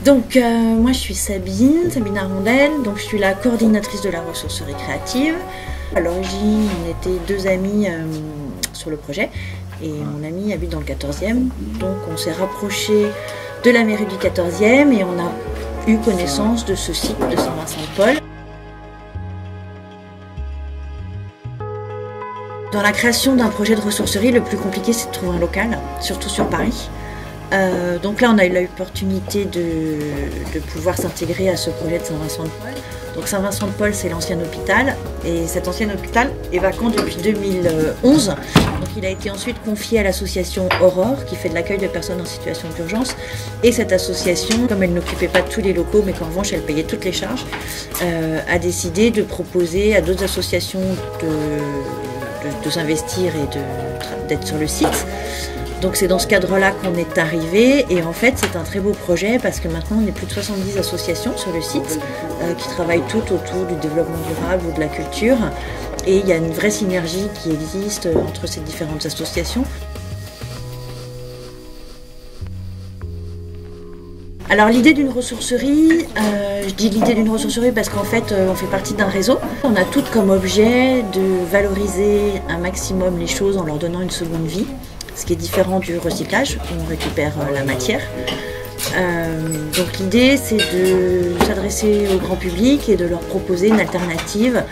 Donc moi je suis Sabine Arondel, donc je suis la coordinatrice de la ressourcerie créative. À l'origine on était deux amis sur le projet et mon ami habite dans le 14e, donc on s'est rapproché de la mairie du 14e et on a eu connaissance de ce site de Saint-Vincent-de-Paul. Dans la création d'un projet de ressourcerie, le plus compliqué c'est de trouver un local, surtout sur Paris. Donc là on a eu l'opportunité de pouvoir s'intégrer à ce projet de Saint-Vincent-de-Paul. Donc Saint-Vincent-de-Paul c'est l'ancien hôpital et cet ancien hôpital est vacant depuis 2011. Donc il a été ensuite confié à l'association Aurore qui fait de l'accueil de personnes en situation d'urgence. Et cette association, comme elle n'occupait pas tous les locaux mais qu'en revanche elle payait toutes les charges, a décidé de proposer à d'autres associations de s'investir et d'être sur le site. Donc c'est dans ce cadre-là qu'on est arrivé et en fait c'est un très beau projet parce que maintenant on est plus de 70 associations sur le site qui travaillent toutes autour du développement durable ou de la culture et il y a une vraie synergie qui existe entre ces différentes associations. Alors l'idée d'une ressourcerie, je dis l'idée d'une ressourcerie parce qu'en fait on fait partie d'un réseau. On a toutes comme objet de valoriser un maximum les choses en leur donnant une seconde vie. Ce qui est différent du recyclage, où on récupère la matière. Donc l'idée c'est de s'adresser au grand public et de leur proposer une alternative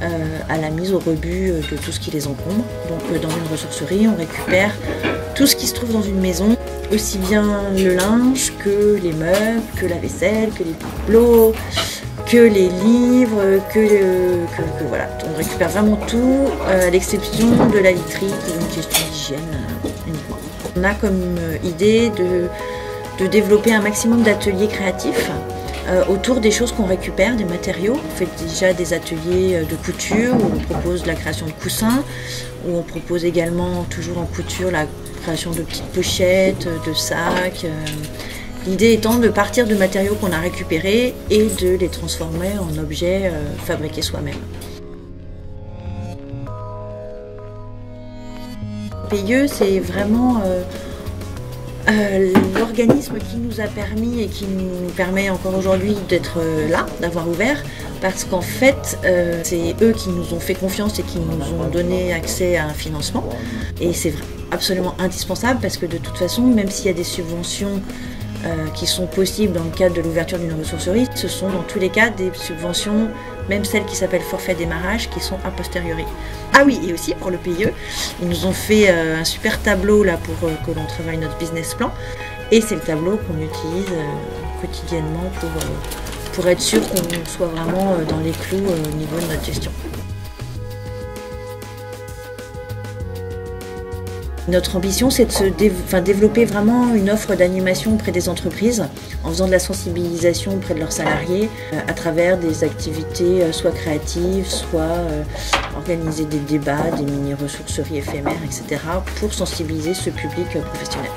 à la mise au rebut de tout ce qui les encombre. Donc dans une ressourcerie on récupère tout ce qui se trouve dans une maison, aussi bien le linge que les meubles, que la vaisselle, que les bibelots, que les livres, voilà. On récupère vraiment tout, à l'exception de la literie qui est une question d'hygiène uniquement. On a comme idée de développer un maximum d'ateliers créatifs autour des choses qu'on récupère, des matériaux. On fait déjà des ateliers de couture où on propose la création de coussins, où on propose également toujours en couture la création de petites pochettes, de sacs. L'idée étant de partir de matériaux qu'on a récupérés et de les transformer en objets fabriqués soi-même. PIE, c'est vraiment l'organisme qui nous a permis et qui nous permet encore aujourd'hui d'être là, d'avoir ouvert, parce qu'en fait, c'est eux qui nous ont fait confiance et qui nous ont donné accès à un financement. Et c'est absolument indispensable parce que de toute façon, même s'il y a des subventions qui sont possibles dans le cadre de l'ouverture d'une ressourcerie, ce sont dans tous les cas des subventions, même celles qui s'appellent forfait démarrage, qui sont a posteriori. Ah oui, et aussi pour le PIE, ils nous ont fait un super tableau là pour que l'on travaille notre business plan, et c'est le tableau qu'on utilise quotidiennement pour être sûr qu'on soit vraiment dans les clous au niveau de notre gestion. Notre ambition, c'est de développer vraiment une offre d'animation auprès des entreprises en faisant de la sensibilisation auprès de leurs salariés à travers des activités soit créatives, soit organiser des débats, des mini-ressourceries éphémères, etc. pour sensibiliser ce public professionnel.